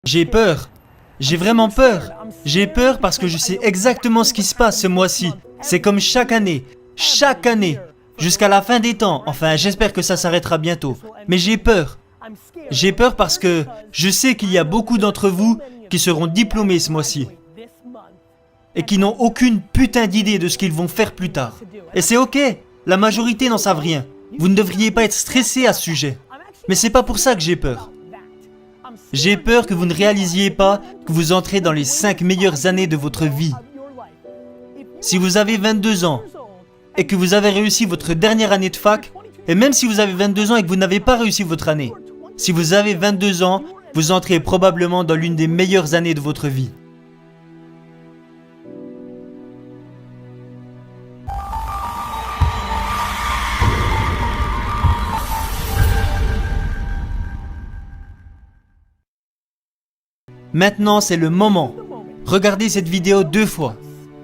J'ai peur. J'ai vraiment peur. J'ai peur parce que je sais exactement ce qui se passe ce mois-ci. C'est comme chaque année. Chaque année. Jusqu'à la fin des temps. Enfin, j'espère que ça s'arrêtera bientôt. Mais j'ai peur. J'ai peur parce que je sais qu'il y a beaucoup d'entre vous qui seront diplômés ce mois-ci. Et qui n'ont aucune putain d'idée de ce qu'ils vont faire plus tard. Et c'est ok. La majorité n'en savent rien. Vous ne devriez pas être stressé à ce sujet. Mais c'est pas pour ça que j'ai peur. J'ai peur que vous ne réalisiez pas que vous entrez dans les 5 meilleures années de votre vie. Si vous avez 22 ans et que vous avez réussi votre dernière année de fac, et même si vous avez 22 ans et que vous n'avez pas réussi votre année, si vous avez 22 ans, vous entrez probablement dans l'une des meilleures années de votre vie. Maintenant, c'est le moment. Regardez cette vidéo 2 fois.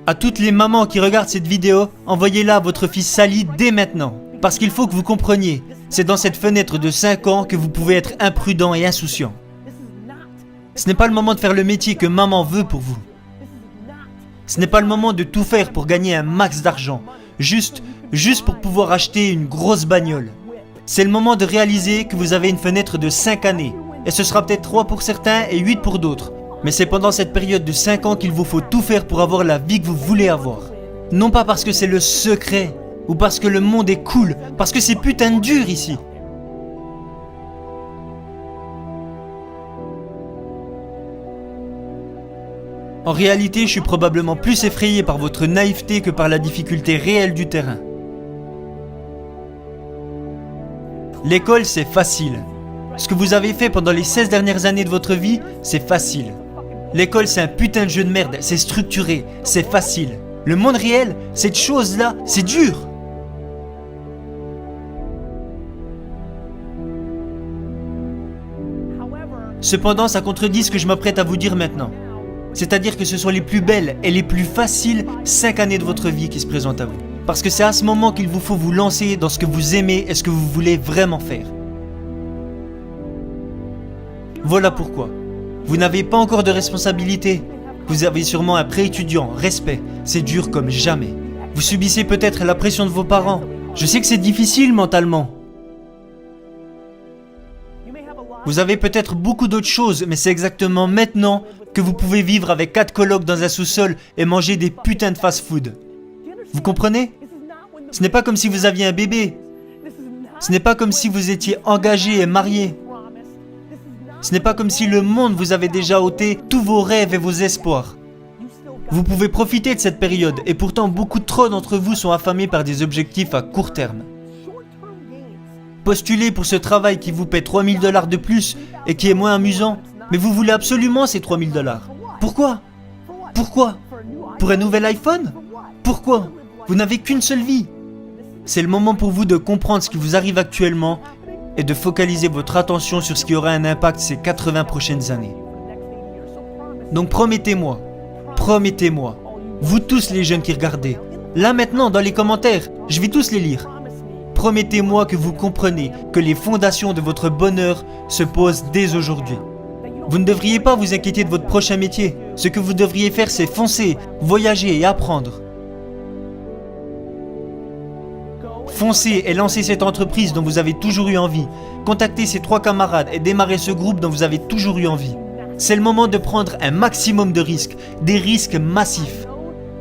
À toutes les mamans qui regardent cette vidéo, envoyez-la à votre fils Sally dès maintenant. Parce qu'il faut que vous compreniez, c'est dans cette fenêtre de 5 ans que vous pouvez être imprudent et insouciant. Ce n'est pas le moment de faire le métier que maman veut pour vous. Ce n'est pas le moment de tout faire pour gagner un max d'argent, juste pour pouvoir acheter une grosse bagnole. C'est le moment de réaliser que vous avez une fenêtre de 5 années. Et ce sera peut-être 3 pour certains et 8 pour d'autres. Mais c'est pendant cette période de 5 ans qu'il vous faut tout faire pour avoir la vie que vous voulez avoir. Non pas parce que c'est le secret, ou parce que le monde est cool, parce que c'est putain de dur ici. En réalité, je suis probablement plus effrayé par votre naïveté que par la difficulté réelle du terrain. L'école, c'est facile. Ce que vous avez fait pendant les 16 dernières années de votre vie, c'est facile. L'école, c'est un putain de jeu de merde, c'est structuré, c'est facile. Le monde réel, cette chose-là, c'est dur. Cependant, ça contredit ce que je m'apprête à vous dire maintenant. C'est-à-dire que ce sont les plus belles et les plus faciles 5 années de votre vie qui se présentent à vous. Parce que c'est à ce moment qu'il vous faut vous lancer dans ce que vous aimez et ce que vous voulez vraiment faire. Voilà pourquoi. Vous n'avez pas encore de responsabilité. Vous avez sûrement un prêt étudiant, respect. C'est dur comme jamais. Vous subissez peut-être la pression de vos parents. Je sais que c'est difficile mentalement. Vous avez peut-être beaucoup d'autres choses, mais c'est exactement maintenant que vous pouvez vivre avec 4 colocs dans un sous-sol et manger des putains de fast-food. Vous comprenez? Ce n'est pas comme si vous aviez un bébé. Ce n'est pas comme si vous étiez engagé et marié. Ce n'est pas comme si le monde vous avait déjà ôté tous vos rêves et vos espoirs. Vous pouvez profiter de cette période et pourtant beaucoup trop d'entre vous sont affamés par des objectifs à court terme. Postulez pour ce travail qui vous paie 3000 $ de plus et qui est moins amusant, mais vous voulez absolument ces 3000 $. Pourquoi? Pourquoi? Pour un nouvel iPhone? Pourquoi? Vous n'avez qu'une seule vie. C'est le moment pour vous de comprendre ce qui vous arrive actuellement et de focaliser votre attention sur ce qui aura un impact ces 80 prochaines années. Donc promettez-moi, vous tous les jeunes qui regardez, là maintenant dans les commentaires, je vais tous les lire. Promettez-moi que vous comprenez que les fondations de votre bonheur se posent dès aujourd'hui. Vous ne devriez pas vous inquiéter de votre prochain métier. Ce que vous devriez faire, c'est foncer, voyager et apprendre. Foncez et lancez cette entreprise dont vous avez toujours eu envie. Contactez ces 3 camarades et démarrez ce groupe dont vous avez toujours eu envie. C'est le moment de prendre un maximum de risques, des risques massifs.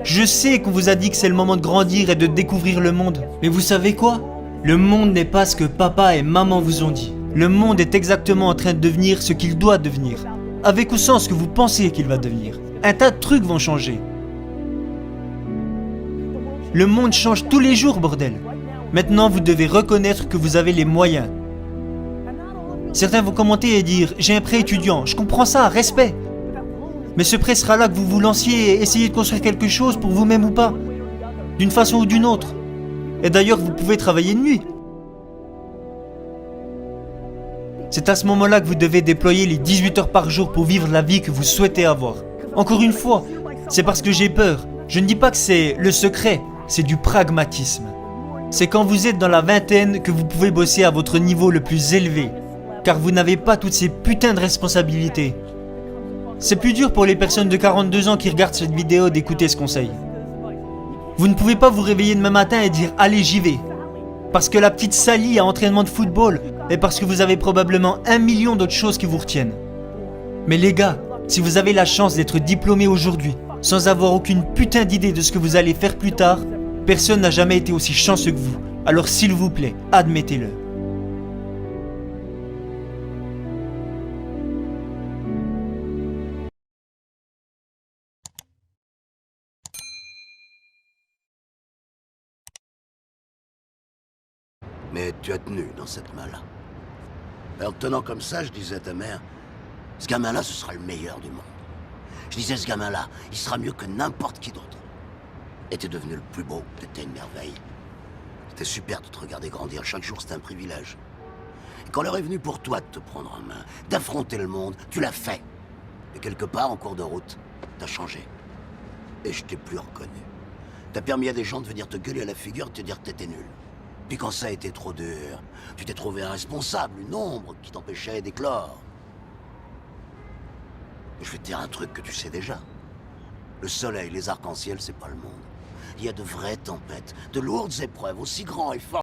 Je sais qu'on vous a dit que c'est le moment de grandir et de découvrir le monde. Mais vous savez quoi? Le monde n'est pas ce que papa et maman vous ont dit. Le monde est exactement en train de devenir ce qu'il doit devenir. Avec ou sans ce que vous pensez qu'il va devenir. Un tas de trucs vont changer. Le monde change tous les jours, bordel. Maintenant, vous devez reconnaître que vous avez les moyens. Certains vont commenter et dire « J'ai un prêt étudiant, je comprends ça, respect ». Mais ce prêt sera là que vous vous lanciez et essayez de construire quelque chose pour vous-même ou pas. D'une façon ou d'une autre. Et d'ailleurs, vous pouvez travailler de nuit. C'est à ce moment-là que vous devez déployer les 18 heures par jour pour vivre la vie que vous souhaitez avoir. Encore une fois, c'est parce que j'ai peur. Je ne dis pas que c'est le secret, c'est du pragmatisme. C'est quand vous êtes dans la vingtaine que vous pouvez bosser à votre niveau le plus élevé, car vous n'avez pas toutes ces putains de responsabilités. C'est plus dur pour les personnes de 42 ans qui regardent cette vidéo d'écouter ce conseil. Vous ne pouvez pas vous réveiller demain matin et dire « Allez, j'y vais ». Parce que la petite Sally a entraînement de football et parce que vous avez probablement 1 million d'autres choses qui vous retiennent. Mais les gars, si vous avez la chance d'être diplômé aujourd'hui, sans avoir aucune putain d'idée de ce que vous allez faire plus tard, personne n'a jamais été aussi chanceux que vous. Alors s'il vous plaît, admettez-le. Mais tu as tenu dans cette main-là. En te tenant comme ça, je disais à ta mère, ce gamin-là, ce sera le meilleur du monde. Je disais, ce gamin-là, il sera mieux que n'importe qui d'autre. Et t'es devenu le plus beau, t'étais une merveille. C'était super de te regarder grandir, chaque jour c'était un privilège. Et quand l'heure est venue pour toi de te prendre en main, d'affronter le monde, tu l'as fait. Et quelque part, en cours de route, t'as changé. Et je t'ai plus reconnu. T'as permis à des gens de venir te gueuler à la figure et te dire que t'étais nul. Puis quand ça a été trop dur, tu t'es trouvé un responsable, une ombre qui t'empêchait d'éclore. Je vais te dire un truc que tu sais déjà. Le soleil, les arcs-en-ciel, c'est pas le monde. Il y a de vraies tempêtes, de lourdes épreuves, aussi grands et forts